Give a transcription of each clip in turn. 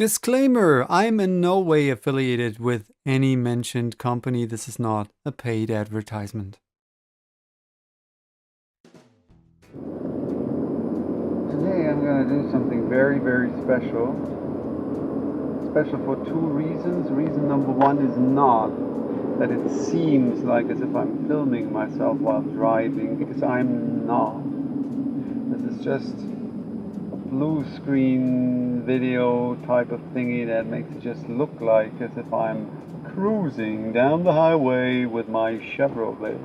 Disclaimer, I'm in no way affiliated with any mentioned company. This is not a paid advertisement. Today I'm going to do something very, very special. Special for two reasons. Reason number one is not that it seems like as if I'm filming myself while driving, because I'm not. This is just a blue screen video type of thingy that makes it just look like as if I'm cruising down the highway with my Chevrolet.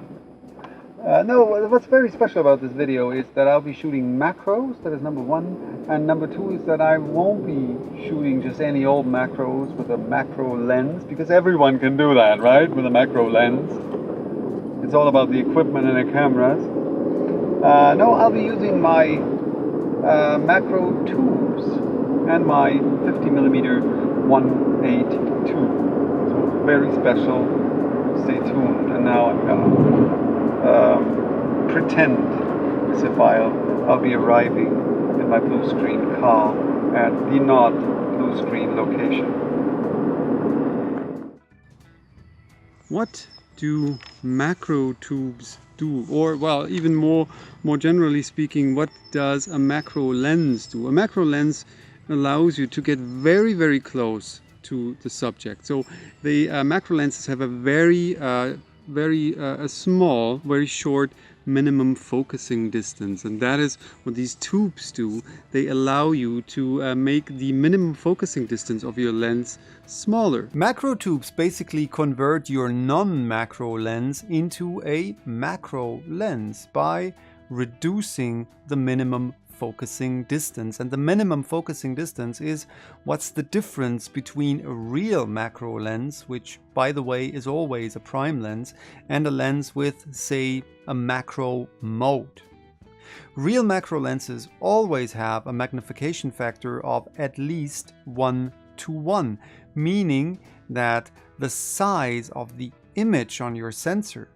No, what's very special about this video is that I'll be shooting macros, that is number one, and number two is that I won't be shooting just any old macros with a macro lens, because everyone can do that, right, with a macro lens. It's all about the equipment and the cameras. No, I'll be using my macro tubes and my 50mm 1.8 tube. So very special. Stay tuned. And now I'm gonna pretend as if I'll be arriving in my blue screen car at the not blue screen location. What do macro tubes do? Or, well, even more generally speaking, what does a macro lens do? A macro lens allows you to get very, very close to the subject. So the macro lenses have a very small, very short minimum focusing distance, and that is what these tubes do. They allow you to make the minimum focusing distance of your lens smaller. Macro tubes basically convert your non-macro lens into a macro lens by reducing the minimum focusing distance. And the minimum focusing distance is what's the difference between a real macro lens, which by the way is always a prime lens, and a lens with, say, a macro mode. Real macro lenses always have a magnification factor of at least 1:1, meaning that the size of the image on your sensor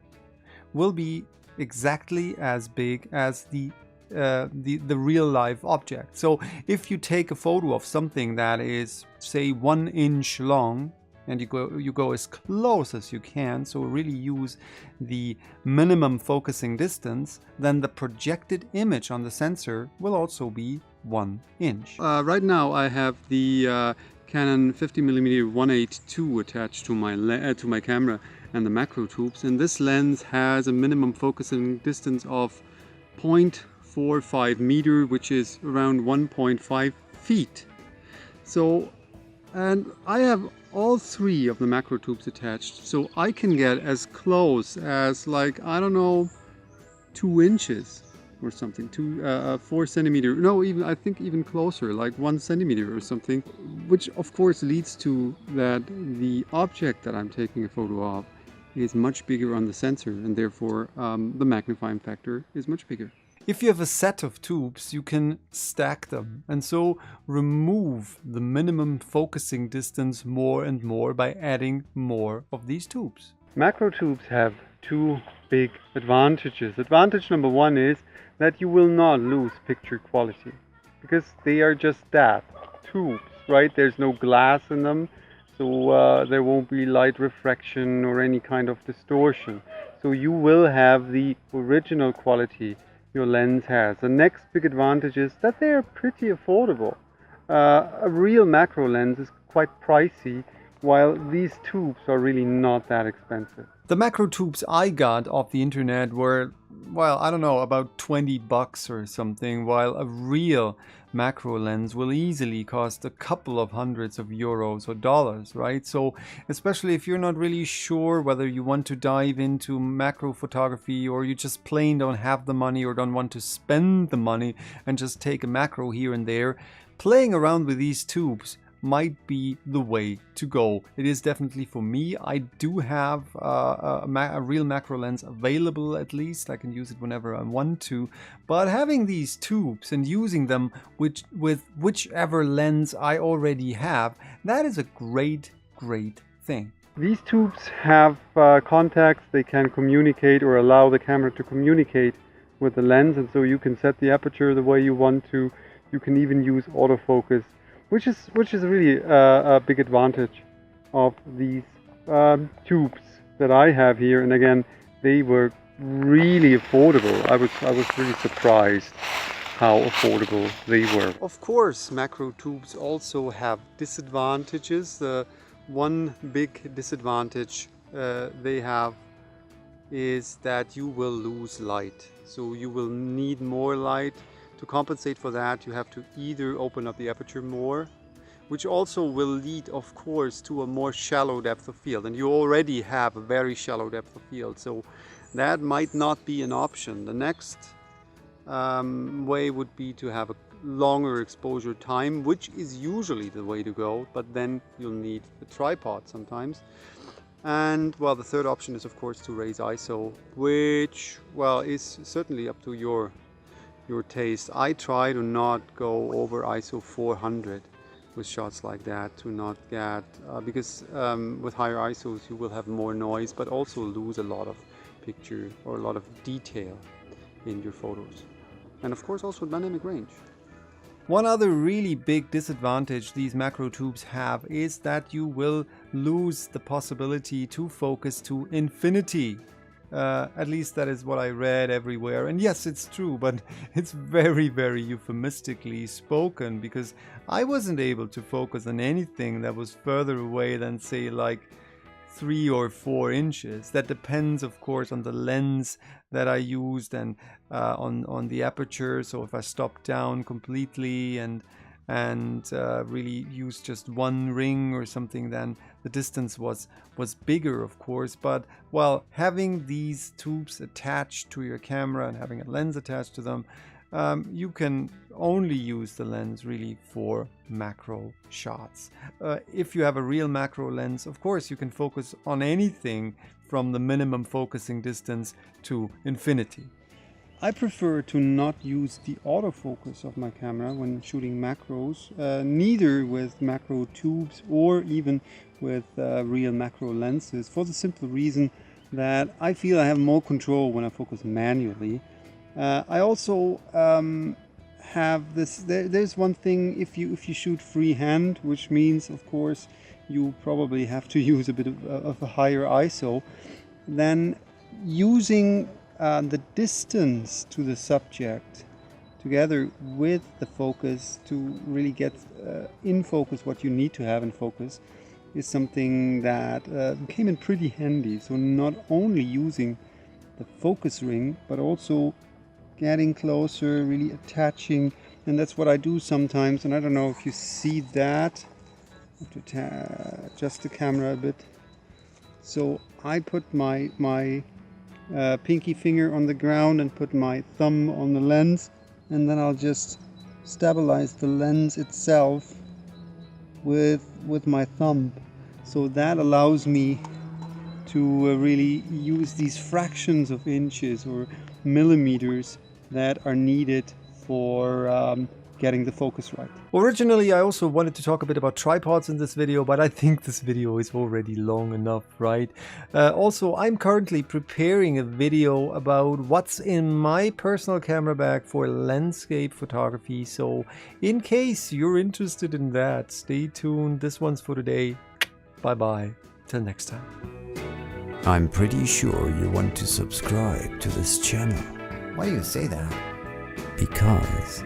will be exactly as big as the real life object. So if you take a photo of something that is, say, 1 inch long, and you go as close as you can, so really use the minimum focusing distance, then the projected image on the sensor will also be 1 inch. Right now I have the Canon 50mm 1.8 attached to my camera and the macro tubes, and this lens has a minimum focusing distance of 0.45 meter, which is around 1.5 feet. So, and I have all three of the macro tubes attached, so I can get as close as, like, I don't know, 2 inches or something, 4 centimeter, no, even I think even closer, like 1 centimeter or something, which of course leads to that the object that I'm taking a photo of is much bigger on the sensor, and therefore the magnifying factor is much bigger. If you have a set of tubes, you can stack them and so remove the minimum focusing distance more and more by adding more of these tubes. Macro tubes have two big advantages. Advantage number one is that you will not lose picture quality, because they are just that, tubes, right? There's no glass in them, so there won't be light refraction or any kind of distortion. So you will have the original quality your lens has. The next big advantage is that they are pretty affordable. A real macro lens is quite pricey, while these tubes are really not that expensive. The macro tubes I got off the internet were, well, I don't know, about 20 bucks or something, while a real macro lens will easily cost a couple of hundreds of euros or dollars, right? So especially if you're not really sure whether you want to dive into macro photography, or you just plain don't have the money or don't want to spend the money and just take a macro here and there, playing around with these tubes might be the way to go. It is definitely for me. I do have a real macro lens available, at least. I can use it whenever I want to. But having these tubes and using them with whichever lens I already have, that is a great thing. These tubes have contacts. They can communicate or allow the camera to communicate with the lens, and so you can set the aperture the way you want to. You can even use autofocus which is really a big advantage of these tubes that I have here. And again, they were really affordable. I was really surprised how affordable they were. Of course, macro tubes also have disadvantages. The one big disadvantage they have is that you will lose light. So you will need more light. To compensate for that, you have to either open up the aperture more, which also will lead, of course, to a more shallow depth of field. And you already have a very shallow depth of field, so that might not be an option. The next way would be to have a longer exposure time, which is usually the way to go, but then you'll need a tripod sometimes. And well, the third option is of course to raise ISO, which well is certainly up to your taste. I try to not go over ISO 400 with shots like that, to not get because with higher ISOs you will have more noise, but also lose a lot of picture or a lot of detail in your photos, and of course also dynamic range. One other really big disadvantage these macro tubes have is that you will lose the possibility to focus to infinity. At least that is what I read everywhere. And yes, it's true, but it's very, very euphemistically spoken, because I wasn't able to focus on anything that was further away than, say, like 3 or 4 inches. That depends, of course, on the lens that I used and on the aperture. So if I stopped down completely and really used just one ring or something, then the distance was bigger, of course. But while having these tubes attached to your camera and having a lens attached to them, you can only use the lens really for macro shots. If you have a real macro lens, of course you can focus on anything from the minimum focusing distance to infinity. I prefer to not use the autofocus of my camera when shooting macros, neither with macro tubes or even with real macro lenses, for the simple reason that I feel I have more control when I focus manually. I also have this, there's one thing, if you shoot freehand, which means of course you probably have to use a bit of a higher ISO, then using the distance to the subject together with the focus to really get in focus what you need to have in focus is something that came in pretty handy. So not only using the focus ring, but also getting closer, really attaching, and that's what I do sometimes. And I don't know if you see that. I have to adjust the camera a bit. So I put my pinky finger on the ground and put my thumb on the lens, and then I'll just stabilize the lens itself with my thumb. So that allows me to really use these fractions of inches or millimeters that are needed for getting the focus right. Originally, I also wanted to talk a bit about tripods in this video, but I think this video is already long enough, right? Also, I'm currently preparing a video about what's in my personal camera bag for landscape photography. So in case you're interested in that, stay tuned. This one's for today. Bye-bye. Till next time. I'm pretty sure you want to subscribe to this channel. Why do you say that? Because